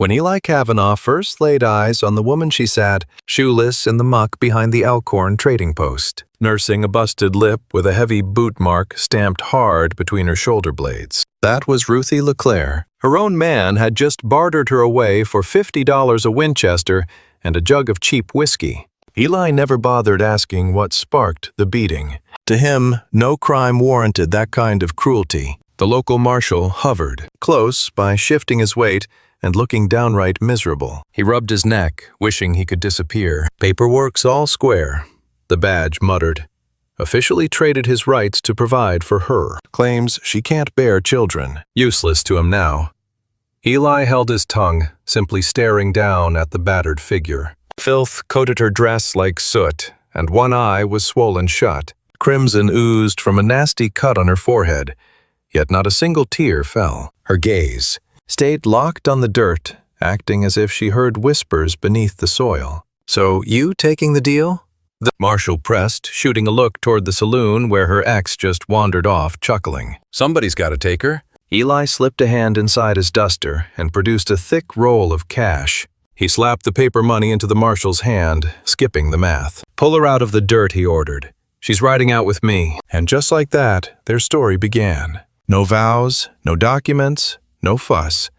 When Eli Kavanaugh first laid eyes on the woman, she sat, shoeless in the muck behind the Elkhorn trading post, nursing a busted lip with a heavy boot mark stamped hard between her shoulder blades. That was Ruthie LeClaire. Her own man had just bartered her away for $50 a Winchester and a jug of cheap whiskey. Eli never bothered asking what sparked the beating. To him, no crime warranted that kind of cruelty. The local marshal hovered close by shifting his weight and looking downright miserable. He rubbed his neck, wishing he could disappear. Paperwork's all square, the badge muttered. Officially traded his rights to provide for her. Claims she can't bear children. Useless to him now. Eli held his tongue, simply staring down at the battered figure. Filth coated her dress like soot, and one eye was swollen shut. Crimson oozed from a nasty cut on her forehead, yet not a single tear fell. Her gaze stayed locked on the dirt, acting as if she heard whispers beneath the soil. "So you taking the deal?" The marshal pressed, shooting a look toward the saloon where her ex just wandered off, chuckling. "Somebody's got to take her." Eli slipped a hand inside his duster and produced a thick roll of cash. He slapped the paper money into the marshal's hand, skipping the math. "Pull her out of the dirt," he ordered. "She's riding out with me." And just like that, their story began. No vows, no documents, no fuss.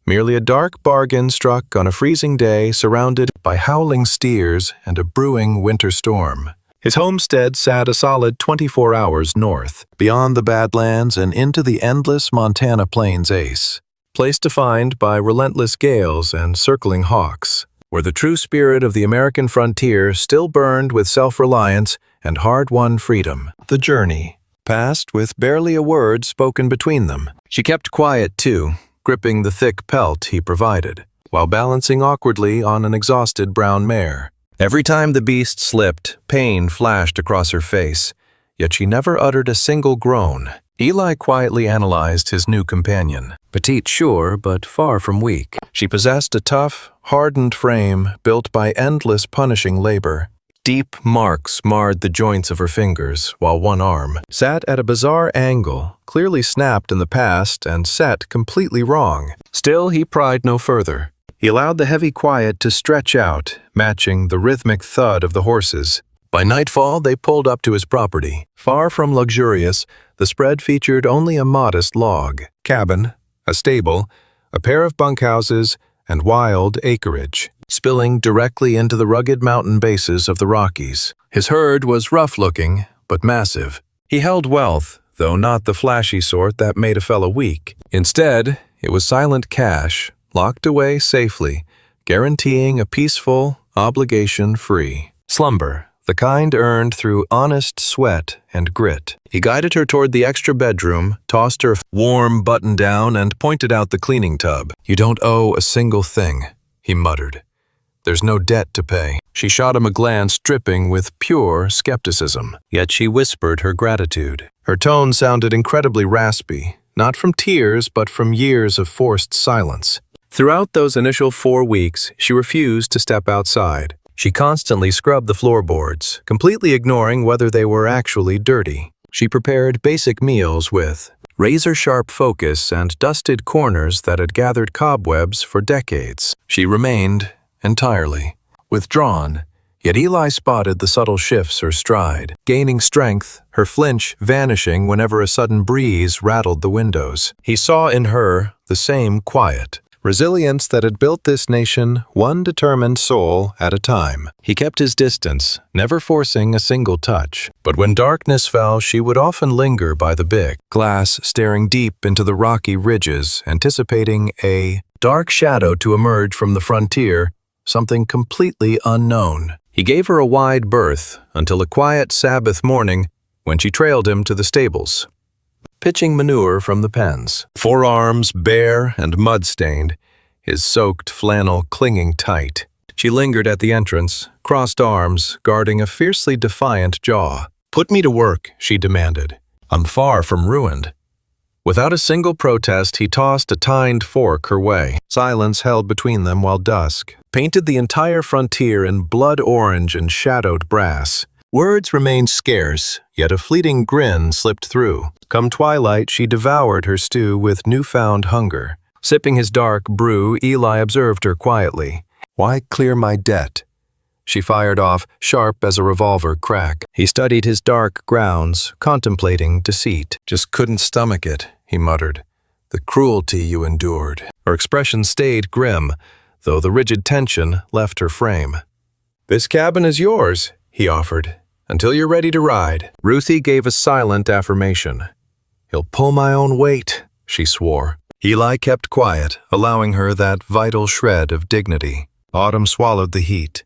Merely a dark bargain struck on a freezing day surrounded by howling steers and a brewing winter storm. His homestead sat a solid 24 hours north, beyond the Badlands and into the endless Montana Plains Ace. Place defined by relentless gales and circling hawks, where the true spirit of the American frontier still burned with self-reliance and hard-won freedom. The journey passed with barely a word spoken between them. She kept quiet, too, gripping the thick pelt he provided, while balancing awkwardly on an exhausted brown mare. Every time the beast slipped, pain flashed across her face, yet she never uttered a single groan. Eli quietly analyzed his new companion. Petite, sure, but far from weak. She possessed a tough, hardened frame built by endless punishing labor. Deep marks marred the joints of her fingers, while one arm sat at a bizarre angle, clearly snapped in the past and set completely wrong. Still, he pried no further. He allowed the heavy quiet to stretch out, matching the rhythmic thud of the horses. By nightfall, they pulled up to his property. Far from luxurious, the spread featured only a modest log cabin, a stable, a pair of bunkhouses, and wild acreage, spilling directly into the rugged mountain bases of the Rockies. His herd was rough-looking, but massive. He held wealth, though not the flashy sort that made a fellow weak. Instead, it was silent cash, locked away safely, guaranteeing a peaceful, obligation-free slumber, the kind earned through honest sweat and grit. He guided her toward the extra bedroom, tossed her a warm button-down, and pointed out the cleaning tub. "You don't owe a single thing," he muttered. "There's no debt to pay." She shot him a glance dripping with pure skepticism, yet she whispered her gratitude. Her tone sounded incredibly raspy, not from tears but from years of forced silence. Throughout those initial 4 weeks, she refused to step outside. She constantly scrubbed the floorboards, completely ignoring whether they were actually dirty. She prepared basic meals with razor-sharp focus and dusted corners that had gathered cobwebs for decades. She remained entirely withdrawn, yet Eli spotted the subtle shifts her stride, gaining strength, her flinch vanishing whenever a sudden breeze rattled the windows. He saw in her the same quiet resilience that had built this nation one determined soul at a time. He kept his distance, never forcing a single touch. But when darkness fell, she would often linger by the big glass, staring deep into the rocky ridges, anticipating a dark shadow to emerge from the frontier, something completely unknown. He gave her a wide berth until a quiet Sabbath morning when she trailed him to the stables, pitching manure from the pens. Forearms bare and mud-stained, his soaked flannel clinging tight. She lingered at the entrance, crossed arms, guarding a fiercely defiant jaw. "Put me to work," she demanded. "I'm far from ruined." Without a single protest, he tossed a tined fork her way. Silence held between them while dusk painted the entire frontier in blood orange and shadowed brass. Words remained scarce, yet a fleeting grin slipped through. Come twilight, she devoured her stew with newfound hunger. Sipping his dark brew, Eli observed her quietly. "Why clear my debt?" She fired off, sharp as a revolver crack. He studied his dark grounds, contemplating deceit. "Just couldn't stomach it," he muttered. "The cruelty you endured." Her expression stayed grim, though the rigid tension left her frame. "This cabin is yours," he offered, "until you're ready to ride." Ruthie gave a silent affirmation. "He'll pull my own weight," she swore. Eli kept quiet, allowing her that vital shred of dignity. Autumn swallowed the heat.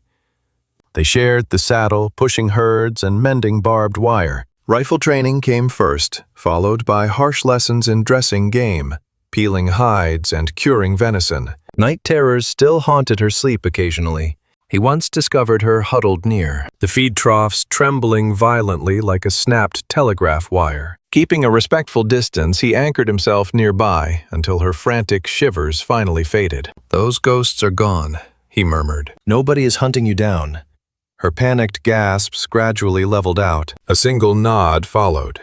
They shared the saddle, pushing herds and mending barbed wire. Rifle training came first, followed by harsh lessons in dressing game, peeling hides and curing venison. Night terrors still haunted her sleep occasionally. He once discovered her huddled near, the feed troughs trembling violently like a snapped telegraph wire. Keeping a respectful distance, he anchored himself nearby until her frantic shivers finally faded. "Those ghosts are gone," he murmured. "Nobody is hunting you down." Her panicked gasps gradually leveled out. A single nod followed.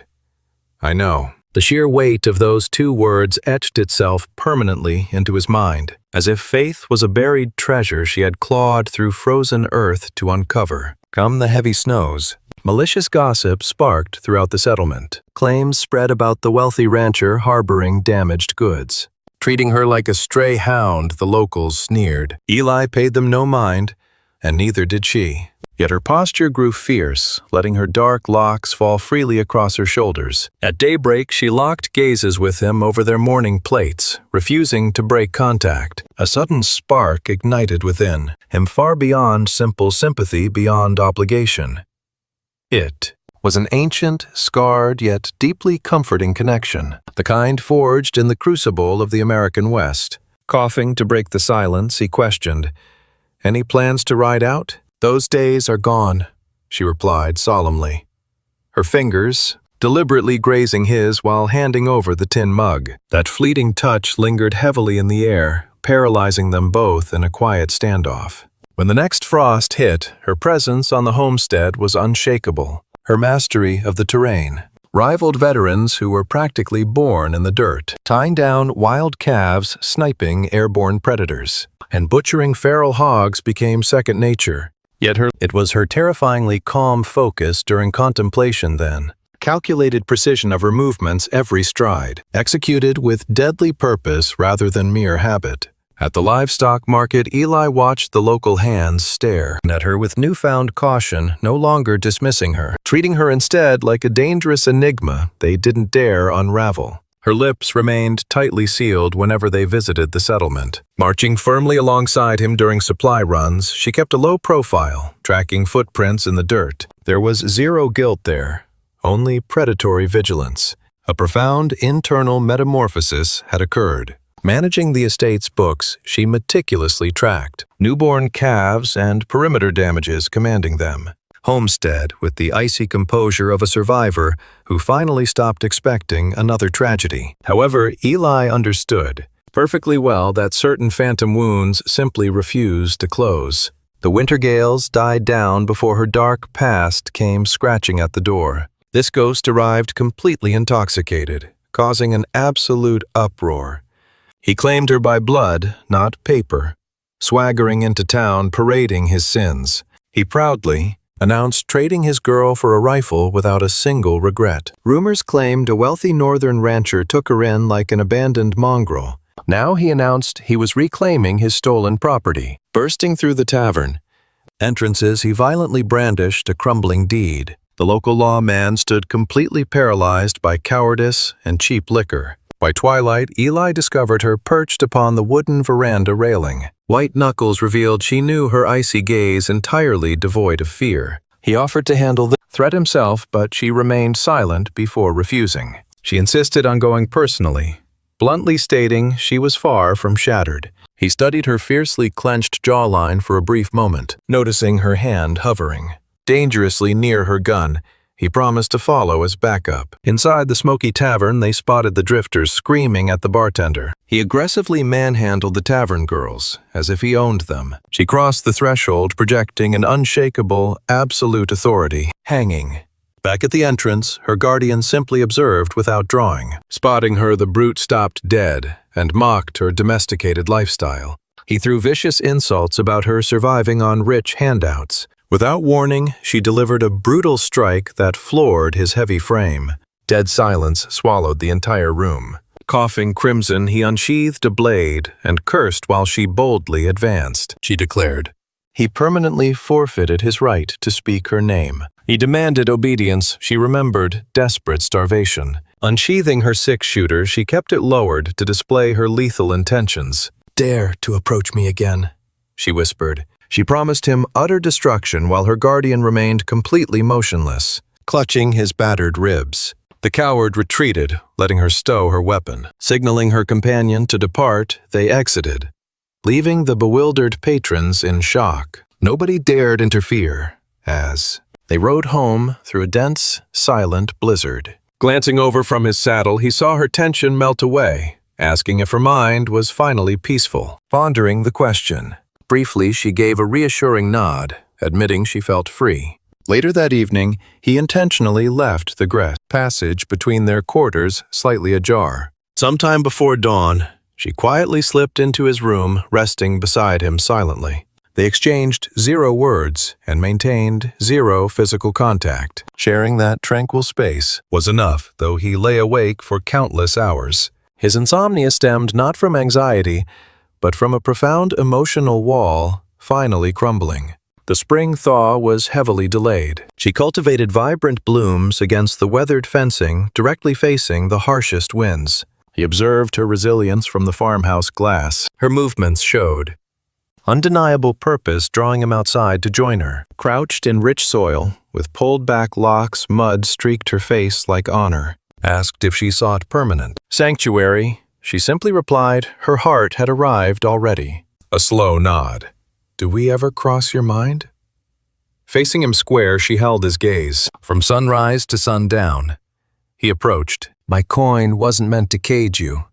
"I know." The sheer weight of those two words etched itself permanently into his mind, as if faith was a buried treasure she had clawed through frozen earth to uncover. Come the heavy snows. Malicious gossip sparked throughout the settlement. Claims spread about the wealthy rancher harboring damaged goods. Treating her like a stray hound, the locals sneered. Eli paid them no mind, and neither did she. Yet her posture grew fierce, letting her dark locks fall freely across her shoulders. At daybreak, she locked gazes with him over their morning plates, refusing to break contact. A sudden spark ignited within him, far beyond simple sympathy, beyond obligation. It was an ancient, scarred, yet deeply comforting connection, the kind forged in the crucible of the American West. Coughing to break the silence, he questioned, "Any plans to ride out?" "Those days are gone," she replied solemnly, her fingers deliberately grazing his while handing over the tin mug. That fleeting touch lingered heavily in the air, paralyzing them both in a quiet standoff. When the next frost hit, her presence on the homestead was unshakable, her mastery of the terrain. Rivaled veterans who were practically born in the dirt, tying down wild calves, sniping airborne predators, and butchering feral hogs became second nature. Yet it was her terrifyingly calm focus during contemplation then, calculated precision of her movements every stride, executed with deadly purpose rather than mere habit. At the livestock market, Eli watched the local hands stare at her with newfound caution, no longer dismissing her, treating her instead like a dangerous enigma they didn't dare unravel. Her lips remained tightly sealed whenever they visited the settlement. Marching firmly alongside him during supply runs, she kept a low profile, tracking footprints in the dirt. There was zero guilt there, only predatory vigilance. A profound internal metamorphosis had occurred. Managing the estate's books, she meticulously tracked newborn calves and perimeter damages commanding them. Homestead with the icy composure of a survivor who finally stopped expecting another tragedy. However, Eli understood perfectly well that certain phantom wounds simply refused to close. The winter gales died down before her dark past came scratching at the door. This ghost arrived completely intoxicated, causing an absolute uproar. He claimed her by blood, not paper, swaggering into town parading his sins. He proudly announced trading his girl for a rifle without a single regret. Rumors claimed a wealthy northern rancher took her in like an abandoned mongrel. Now he announced he was reclaiming his stolen property. Bursting through the tavern entrances, he violently brandished a crumbling deed. The local lawman stood completely paralyzed by cowardice and cheap liquor. By twilight, Eli discovered her perched upon the wooden veranda railing. White knuckles revealed she knew her icy gaze entirely devoid of fear. He offered to handle the threat himself, but she remained silent before refusing. She insisted on going personally, bluntly stating she was far from shattered. He studied her fiercely clenched jawline for a brief moment, noticing her hand hovering dangerously near her gun. He promised to follow as backup. Inside the smoky tavern, they spotted the drifters screaming at the bartender. He aggressively manhandled the tavern girls, as if he owned them. She crossed the threshold, projecting an unshakable, absolute authority. Hanging Back at the entrance, her guardian simply observed without drawing. Spotting her, the brute stopped dead and mocked her domesticated lifestyle. He threw vicious insults about her surviving on rich handouts. Without warning, she delivered a brutal strike that floored his heavy frame. Dead silence swallowed the entire room. Coughing crimson, he unsheathed a blade and cursed while she boldly advanced. She declared. He permanently forfeited his right to speak her name. He demanded obedience. She remembered desperate starvation. Unsheathing her six-shooter, she kept it lowered to display her lethal intentions. "Dare to approach me again," she whispered. She promised him utter destruction while her guardian remained completely motionless, clutching his battered ribs. The coward retreated, letting her stow her weapon. Signaling her companion to depart, they exited, leaving the bewildered patrons in shock. Nobody dared interfere, as they rode home through a dense, silent blizzard. Glancing over from his saddle, he saw her tension melt away, asking if her mind was finally peaceful. Pondering the question, briefly she gave a reassuring nod, admitting she felt free. Later that evening, he intentionally left the grass passage between their quarters slightly ajar. Sometime before dawn, she quietly slipped into his room, resting beside him silently. They exchanged 0 words and maintained 0 physical contact. Sharing that tranquil space was enough, though he lay awake for countless hours. His insomnia stemmed not from anxiety, but from a profound emotional wall finally crumbling. The spring thaw was heavily delayed. She cultivated vibrant blooms against the weathered fencing directly facing the harshest winds. He observed her resilience from the farmhouse glass. Her movements showed undeniable purpose, drawing him outside to join her. Crouched in rich soil, with pulled-back locks, mud streaked her face like honor. Asked if she sought permanent sanctuary, she simply replied her heart had arrived already. A slow nod. "Do we ever cross your mind?" Facing him square, she held his gaze. From sunrise to sundown. He approached. "My coin wasn't meant to cage you."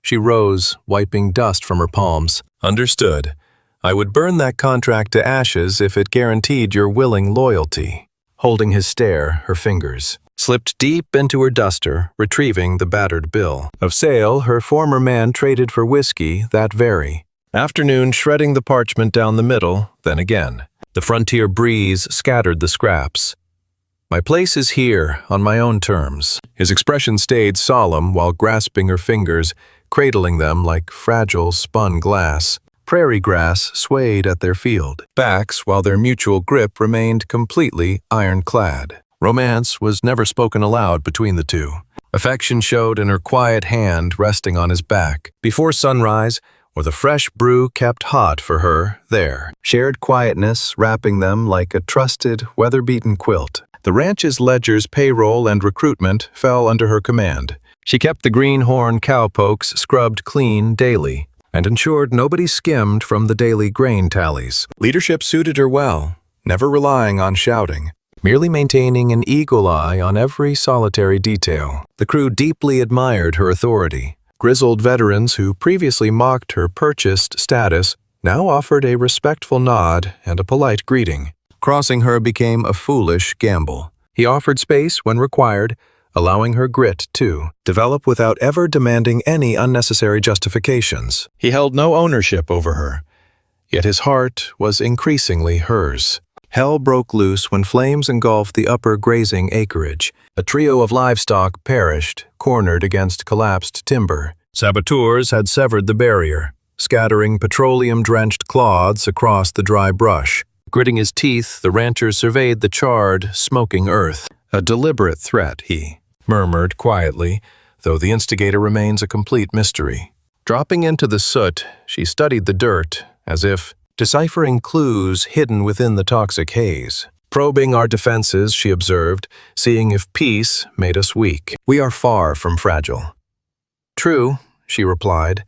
She rose, wiping dust from her palms. "Understood. I would burn that contract to ashes if it guaranteed your willing loyalty." Holding his stare, her fingers slipped deep into her duster, retrieving the battered bill of sale her former man traded for whiskey that very afternoon, shredding the parchment down the middle, then again. The frontier breeze scattered the scraps. "My place is here, on my own terms." His expression stayed solemn while grasping her fingers, cradling them like fragile spun glass. Prairie grass swayed at their field backs while their mutual grip remained completely ironclad. Romance was never spoken aloud between the two. Affection showed in her quiet hand resting on his back. Before sunrise, or the fresh brew kept hot for her there. Shared quietness wrapping them like a trusted, weather-beaten quilt. The ranch's ledger's payroll and recruitment fell under her command. She kept the greenhorn cowpokes scrubbed clean daily and ensured nobody skimmed from the daily grain tallies. Leadership suited her well, never relying on shouting, merely maintaining an eagle eye on every solitary detail. The crew deeply admired her authority. Grizzled veterans who previously mocked her purchased status now offered a respectful nod and a polite greeting. Crossing her became a foolish gamble. He offered space when required, allowing her grit to develop without ever demanding any unnecessary justifications. He held no ownership over her, yet his heart was increasingly hers. Hell broke loose when flames engulfed the upper grazing acreage. A trio of livestock perished, cornered against collapsed timber. Saboteurs had severed the barrier, scattering petroleum-drenched clods across the dry brush. Gritting his teeth, the rancher surveyed the charred, smoking earth. A deliberate threat, he murmured quietly, though the instigator remains a complete mystery. Dropping into the soot, she studied the dirt, as if deciphering clues hidden within the toxic haze. Probing our defenses, she observed, seeing if peace made us weak. "We are far from fragile." "True," she replied,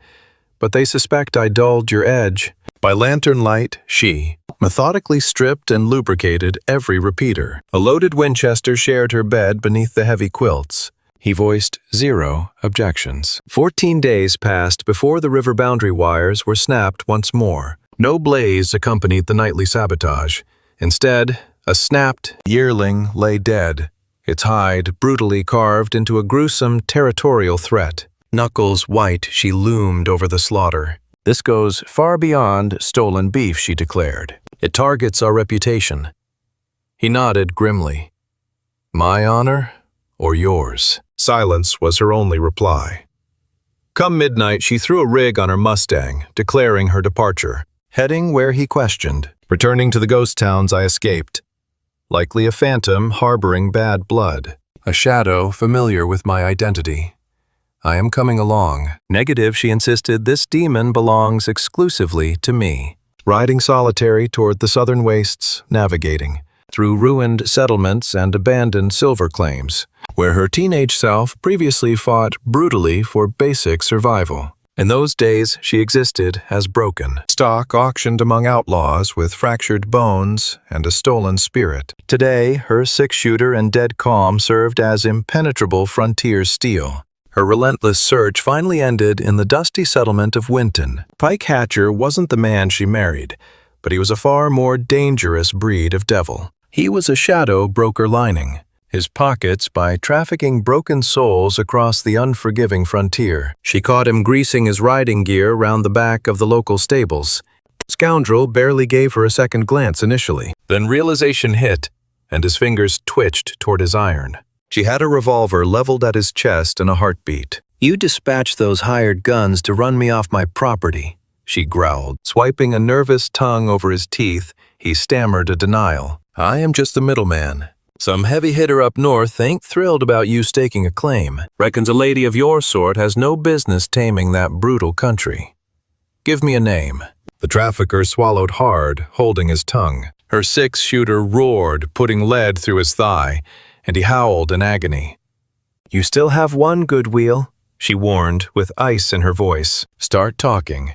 "but they suspect I dulled your edge." By lantern light, she methodically stripped and lubricated every repeater. A loaded Winchester shared her bed beneath the heavy quilts. He voiced 0 objections. 14 days passed before the river boundary wires were snapped once more. No blaze accompanied the nightly sabotage. Instead, A snapped yearling lay dead, its hide brutally carved into a gruesome territorial threat. Knuckles white, she loomed over the slaughter. "This goes far beyond stolen beef," she declared. "It targets our reputation." He nodded grimly. "My honor or yours?" Silence was her only reply. Come midnight, she threw a rig on her Mustang, declaring her departure, heading where he questioned. Returning to the ghost towns, I escaped. Likely a phantom harboring bad blood, a shadow familiar with my identity. "I am coming along." Negative, she insisted, "this demon belongs exclusively to me." Riding solitary toward the southern wastes, navigating through ruined settlements and abandoned silver claims, where her teenage self previously fought brutally for basic survival. In those days, she existed as broken, stock auctioned among outlaws with fractured bones and a stolen spirit. Today, her six-shooter and dead calm served as impenetrable frontier steel. Her relentless search finally ended in the dusty settlement of Winton. Pike Hatcher wasn't the man she married, but he was a far more dangerous breed of devil. He was a shadow broker lining his pockets by trafficking broken souls across the unforgiving frontier. She caught him greasing his riding gear round the back of the local stables. Scoundrel barely gave her a second glance initially. Then realization hit, and his fingers twitched toward his iron. She had a revolver leveled at his chest in a heartbeat. "You dispatched those hired guns to run me off my property," she growled. Swiping a nervous tongue over his teeth, he stammered a denial. "I am just the middleman. Some heavy hitter up north ain't thrilled about you staking a claim. Reckons a lady of your sort has no business taming that brutal country. Give me a name." The trafficker swallowed hard, holding his tongue. Her six-shooter roared, putting lead through his thigh, and he howled in agony. "You still have one, Goodwheel," she warned, with ice in her voice. "Start talking."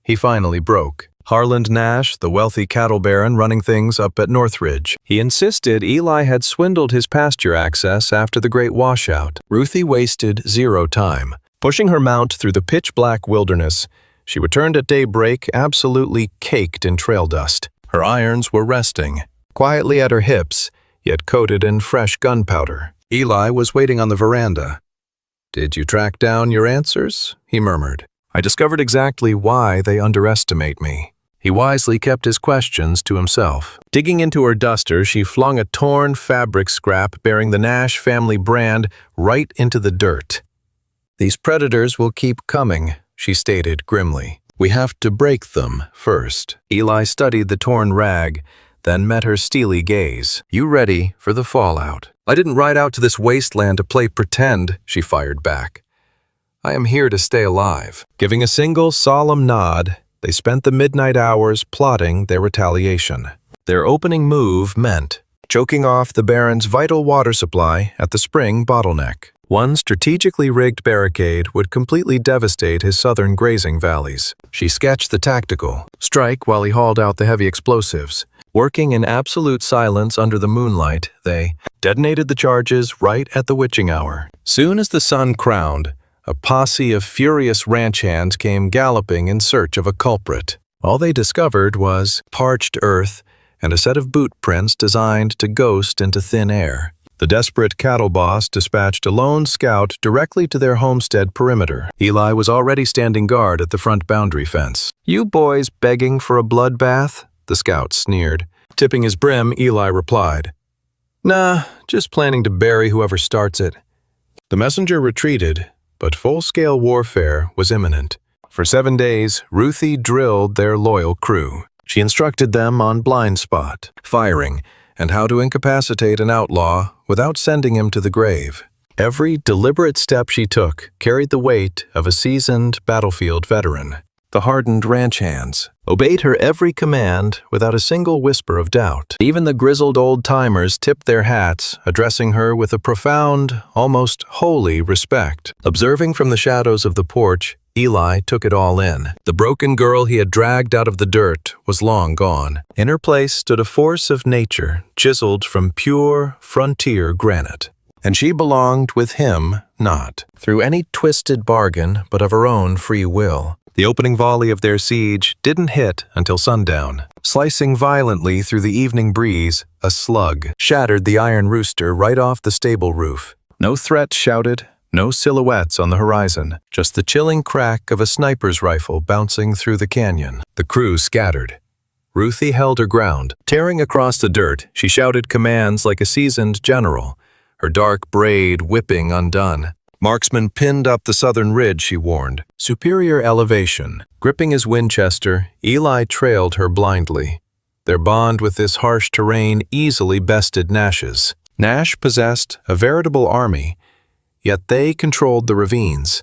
He finally broke. Harland Nash, the wealthy cattle baron running things up at Northridge. He insisted Eli had swindled his pasture access after the Great Washout. Ruthie wasted zero time. Pushing her mount through the pitch-black wilderness, she returned at daybreak absolutely caked in trail dust. Her irons were resting, quietly at her hips, yet coated in fresh gunpowder. Eli was waiting on the veranda. "Did you track down your answers?" he murmured. "I discovered exactly why they underestimate me." He wisely kept his questions to himself. Digging into her duster, she flung a torn fabric scrap bearing the Nash family brand right into the dirt. "These predators will keep coming," she stated grimly. "We have to break them first." Eli studied the torn rag, then met her steely gaze. "You ready for the fallout?" "I didn't ride out to this wasteland to play pretend," she fired back. "I am here to stay alive." Giving a single solemn nod, they spent the midnight hours plotting their retaliation. Their opening move meant choking off the Baron's vital water supply at the spring bottleneck. One strategically rigged barricade would completely devastate his southern grazing valleys. She sketched the tactical strike while he hauled out the heavy explosives. Working in absolute silence under the moonlight, they detonated the charges right at the witching hour. Soon as the sun crowned, a posse of furious ranch hands came galloping in search of a culprit. All they discovered was parched earth and a set of boot prints designed to ghost into thin air. The desperate cattle boss dispatched a lone scout directly to their homestead perimeter. Eli was already standing guard at the front boundary fence. "You boys begging for a bloodbath?" the scout sneered. Tipping his brim, Eli replied, "Nah, just planning to bury whoever starts it." The messenger retreated, but full-scale warfare was imminent. For 7 days, Ruthie drilled their loyal crew. She instructed them on blind spot, firing, and how to incapacitate an outlaw without sending him to the grave. Every deliberate step she took carried the weight of a seasoned battlefield veteran. The hardened ranch hands obeyed her every command without a single whisper of doubt. Even the grizzled old-timers tipped their hats, addressing her with a profound, almost holy respect. Observing from the shadows of the porch, Eli took it all in. The broken girl he had dragged out of the dirt was long gone. In her place stood a force of nature, chiseled from pure frontier granite. And she belonged with him, not through any twisted bargain, but of her own free will. The opening volley of their siege didn't hit until sundown. Slicing violently through the evening breeze, a slug shattered the iron rooster right off the stable roof. No threat shouted, no silhouettes on the horizon, just the chilling crack of a sniper's rifle bouncing through the canyon. The crew scattered. Ruthie held her ground. Tearing across the dirt, she shouted commands like a seasoned general, her dark braid whipping undone. Marksman pinned up the southern ridge, she warned. Superior elevation. Gripping his Winchester, Eli trailed her blindly. Their bond with this harsh terrain easily bested Nash's. Nash possessed a veritable army, yet they controlled the ravines,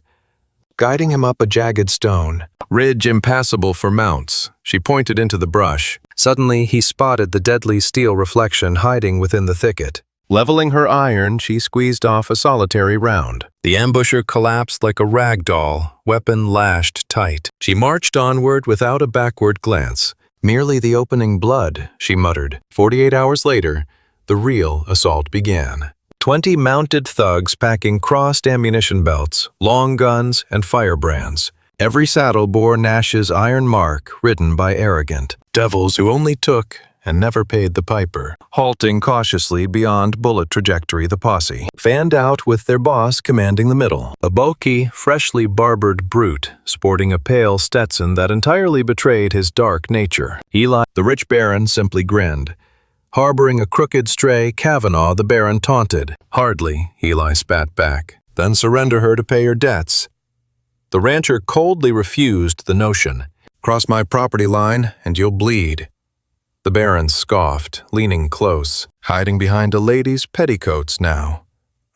guiding him up a jagged stone ridge impassable for mounts. She pointed into the brush. Suddenly, he spotted the deadly steel reflection hiding within the thicket. Leveling her iron, she squeezed off a solitary round. The ambusher collapsed like a rag doll, weapon lashed tight. She marched onward without a backward glance. Merely the opening blood, she muttered. 48 hours later, the real assault began. 20 mounted thugs packing crossed ammunition belts, long guns, and firebrands. Every saddle bore Nash's iron mark, written by arrogant devils who only took and never paid the piper. Halting cautiously beyond bullet trajectory, the posse fanned out with their boss commanding the middle. A bulky, freshly barbered brute, sporting a pale Stetson that entirely betrayed his dark nature. Eli, the rich baron, simply grinned. Harboring a crooked stray, Kavanaugh, the baron, taunted. Hardly, Eli spat back. Then surrender her to pay her debts. The rancher coldly refused the notion. Cross my property line and you'll bleed. The baron scoffed, leaning close, hiding behind a lady's petticoats now.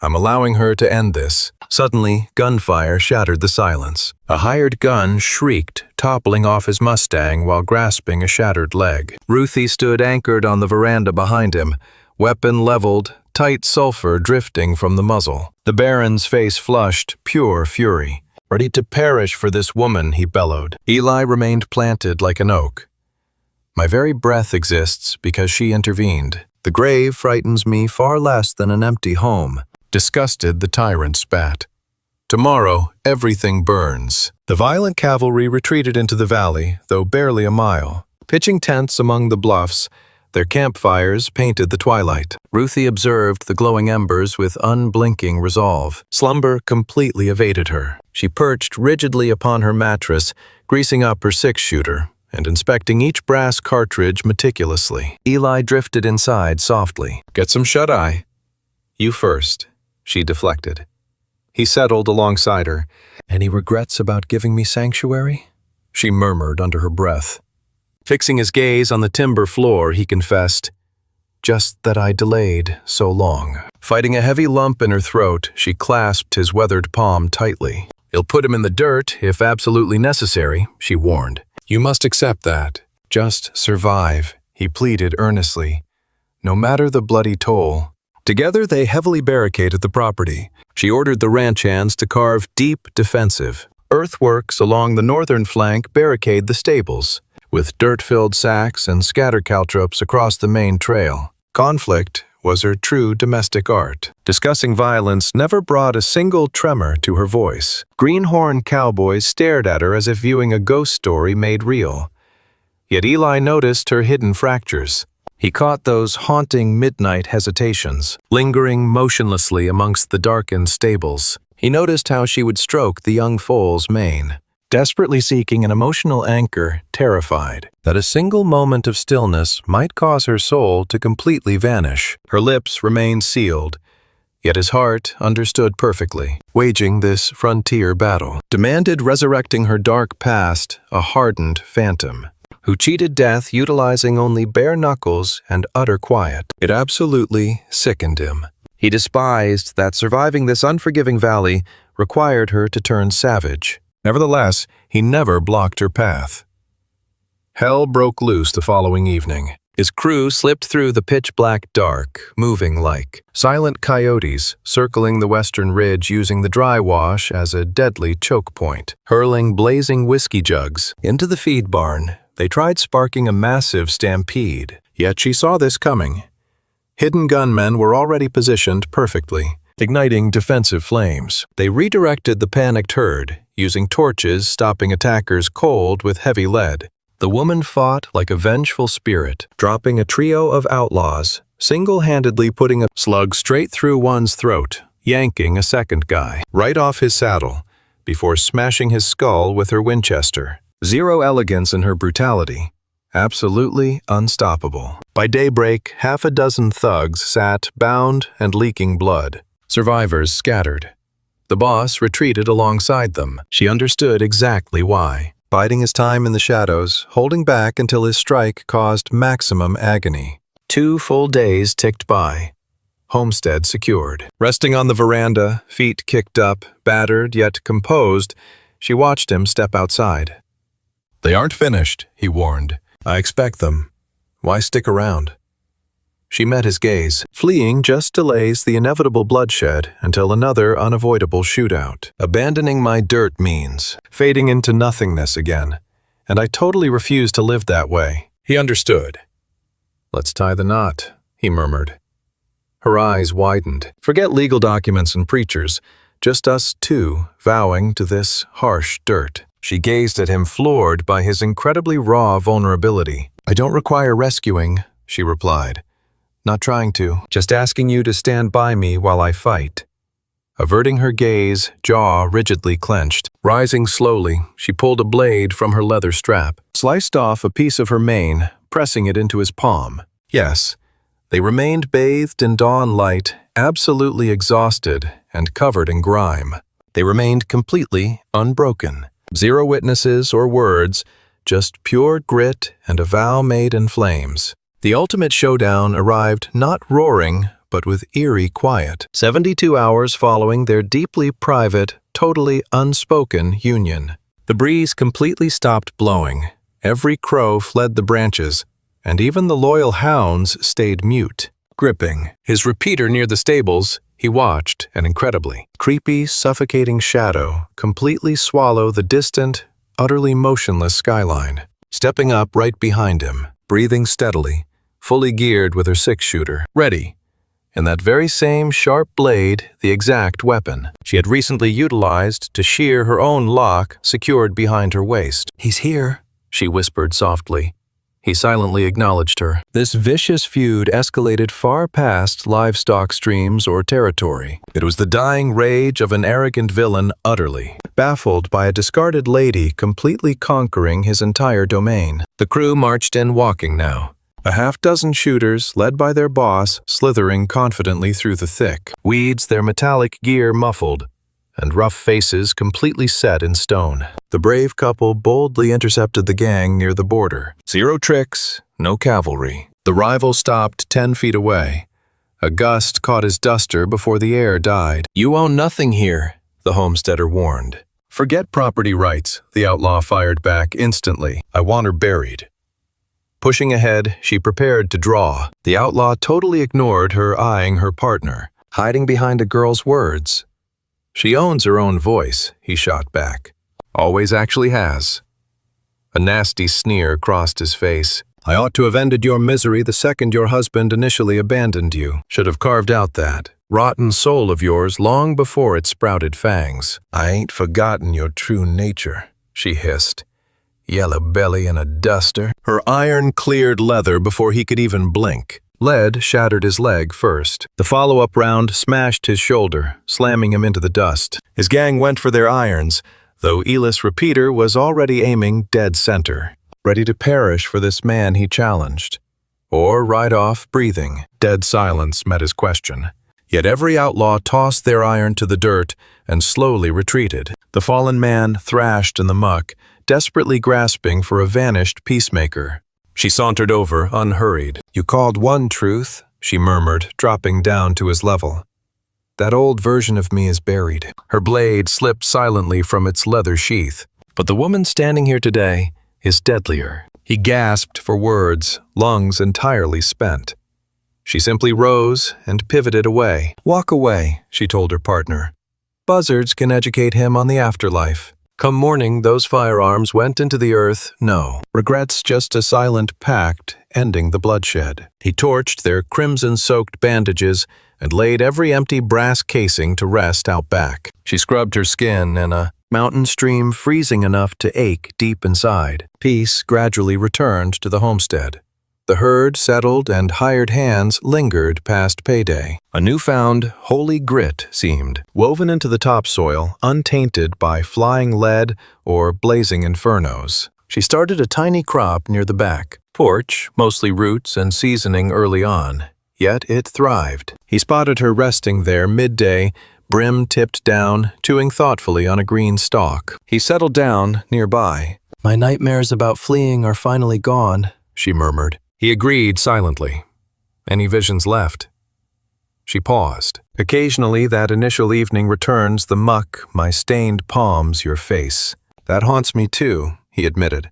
I'm allowing her to end this. Suddenly, gunfire shattered the silence. A hired gun shrieked, toppling off his Mustang while grasping a shattered leg. Ruthie stood anchored on the veranda behind him, weapon leveled, tight sulfur drifting from the muzzle. The baron's face flushed, pure fury. Ready to perish for this woman, he bellowed. Eli remained planted like an oak. My very breath exists because she intervened. The grave frightens me far less than an empty home. Disgusted, the tyrant spat. Tomorrow, everything burns. The violent cavalry retreated into the valley, though barely a mile. Pitching tents among the bluffs, their campfires painted the twilight. Ruthie observed the glowing embers with unblinking resolve. Slumber completely evaded her. She perched rigidly upon her mattress, greasing up her six-shooter and inspecting each brass cartridge meticulously. Eli drifted inside softly. Get some shut-eye. You first, she deflected. He settled alongside her. Any regrets about giving me sanctuary? She murmured under her breath. Fixing his gaze on the timber floor, he confessed, just that I delayed so long. Fighting a heavy lump in her throat, she clasped his weathered palm tightly. You'll put him in the dirt if absolutely necessary, she warned. You must accept that. Just survive, he pleaded earnestly. No matter the bloody toll. Together they heavily barricaded the property. She ordered the ranch hands to carve deep defensive. Earthworks along the northern flank barricade the stables, with dirt-filled sacks and scatter caltrops across the main trail. Conflict was her true domestic art. Discussing violence never brought a single tremor to her voice. Greenhorn cowboys stared at her as if viewing a ghost story made real. Yet Eli noticed her hidden fractures. He caught those haunting midnight hesitations, lingering motionlessly amongst the darkened stables. He noticed how she would stroke the young foal's mane, desperately seeking an emotional anchor, terrified that a single moment of stillness might cause her soul to completely vanish. Her lips remained sealed, yet his heart understood perfectly. Waging this frontier battle demanded resurrecting her dark past, a hardened phantom, who cheated death utilizing only bare knuckles and utter quiet. It absolutely sickened him. He despised that surviving this unforgiving valley required her to turn savage. Nevertheless, he never blocked her path. Hell broke loose the following evening. His crew slipped through the pitch-black dark, moving like silent coyotes, circling the western ridge using the dry wash as a deadly choke point. Hurling blazing whiskey jugs into the feed barn, they tried sparking a massive stampede. Yet she saw this coming. Hidden gunmen were already positioned perfectly, igniting defensive flames. They redirected the panicked herd, using torches, stopping attackers cold with heavy lead. The woman fought like a vengeful spirit, dropping a trio of outlaws, single-handedly putting a slug straight through one's throat, yanking a second guy right off his saddle, before smashing his skull with her Winchester. Zero elegance in her brutality. Absolutely unstoppable. By daybreak, half a dozen thugs sat bound and leaking blood. Survivors scattered. The boss retreated alongside them. She understood exactly why. Biding his time in the shadows, holding back until his strike caused maximum agony. 2 full days ticked by. Homestead secured. Resting on the veranda, feet kicked up, battered yet composed, she watched him step outside. "They aren't finished," he warned. "I expect them. Why stick around?" She met his gaze. Fleeing just delays the inevitable bloodshed until another unavoidable shootout. Abandoning my dirt means fading into nothingness again, and I totally refuse to live that way. He understood. "Let's tie the knot," he murmured. Her eyes widened. Forget legal documents and preachers, just us two vowing to this harsh dirt. She gazed at him, floored by his incredibly raw vulnerability. "I don't require rescuing," she replied. "Not trying to, just asking you to stand by me while I fight." Averting her gaze, jaw rigidly clenched. Rising slowly, she pulled a blade from her leather strap, sliced off a piece of her mane, pressing it into his palm. Yes, they remained bathed in dawn light, absolutely exhausted and covered in grime. They remained completely unbroken. Zero witnesses or words, just pure grit and a vow made in flames. The ultimate showdown arrived not roaring, but with eerie quiet. 72 hours following their deeply private, totally unspoken union. The breeze completely stopped blowing. Every crow fled the branches, and even the loyal hounds stayed mute. Gripping his repeater near the stables, he watched an incredibly creepy, suffocating shadow completely swallow the distant, utterly motionless skyline. Stepping up right behind him, breathing steadily, fully geared with her 6-shooter, ready. And that very same sharp blade, the exact weapon she had recently utilized to shear her own lock secured behind her waist. "He's here," she whispered softly. He silently acknowledged her. This vicious feud escalated far past livestock streams or territory. It was the dying rage of an arrogant villain utterly baffled by a discarded lady completely conquering his entire domain. The crew marched in walking now. A half-dozen shooters, led by their boss, slithering confidently through the thick weeds, their metallic gear muffled, and rough faces completely set in stone. The brave couple boldly intercepted the gang near the border. Zero tricks, no cavalry. The rival stopped 10 feet away. A gust caught his duster before the air died. "You own nothing here," the homesteader warned. "Forget property rights," the outlaw fired back instantly. "I want her buried." Pushing ahead, she prepared to draw. The outlaw totally ignored her, eyeing her partner, hiding behind a girl's words. "She owns her own voice," he shot back. "Always actually has." A nasty sneer crossed his face. "I ought to have ended your misery the second your husband initially abandoned you. Should have carved out that rotten soul of yours long before it sprouted fangs. I ain't forgotten your true nature," she hissed. "Yellow belly and a duster." Her iron cleared leather before he could even blink. Lead shattered his leg first. The follow-up round smashed his shoulder, slamming him into the dust. His gang went for their irons, though Elis' repeater was already aiming dead center, ready to perish for this man he challenged. Or ride off breathing. Dead silence met his question. Yet every outlaw tossed their iron to the dirt and slowly retreated. The fallen man thrashed in the muck, desperately grasping for a vanished peacemaker. She sauntered over, unhurried. "You called one truth," she murmured, dropping down to his level. "That old version of me is buried." Her blade slipped silently from its leather sheath. "But the woman standing here today is deadlier." He gasped for words, lungs entirely spent. She simply rose and pivoted away. "Walk away," she told her partner. "Buzzards can educate him on the afterlife." Come morning, those firearms went into the earth, no. Regrets just a silent pact, ending the bloodshed. He torched their crimson-soaked bandages and laid every empty brass casing to rest out back. She scrubbed her skin, and a mountain stream freezing enough to ache deep inside. Peace gradually returned to the homestead. The herd settled and hired hands lingered past payday. A newfound holy grit seemed, woven into the topsoil, untainted by flying lead or blazing infernos. She started a tiny crop near the back porch, mostly roots and seasoning early on, yet it thrived. He spotted her resting there midday, brim tipped down, chewing thoughtfully on a green stalk. He settled down nearby. "My nightmares about fleeing are finally gone," she murmured. He agreed silently. Any visions left? She paused. "Occasionally that initial evening returns, the muck, my stained palms, your face. That haunts me too," he admitted.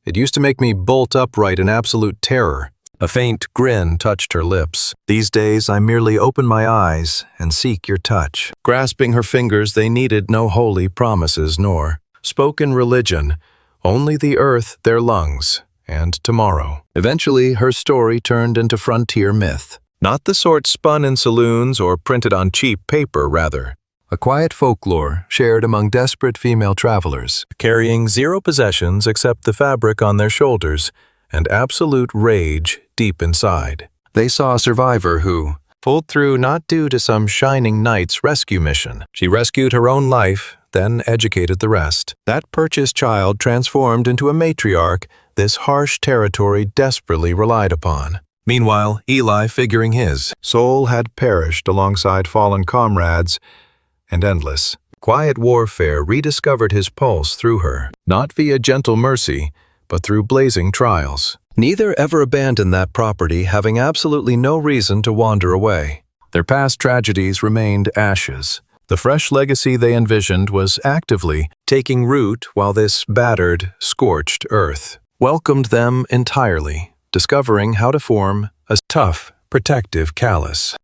"It used to make me bolt upright in absolute terror." A faint grin touched her lips. "These days I merely open my eyes and seek your touch." Grasping her fingers, they needed no holy promises nor spoken religion, only the earth their lungs, and tomorrow. Eventually, her story turned into frontier myth. Not the sort spun in saloons or printed on cheap paper, rather. A quiet folklore shared among desperate female travelers, carrying zero possessions except the fabric on their shoulders and absolute rage deep inside. They saw a survivor who pulled through not due to some shining knight's rescue mission. She rescued her own life, then educated the rest. That purchased child transformed into a matriarch this harsh territory desperately relied upon. Meanwhile, Eli, figuring his soul had perished alongside fallen comrades, and endless, quiet warfare rediscovered his pulse through her, not via gentle mercy, but through blazing trials. Neither ever abandoned that property, having absolutely no reason to wander away. Their past tragedies remained ashes. The fresh legacy they envisioned was actively taking root while this battered, scorched earth welcomed them entirely, discovering how to form a tough, protective callus.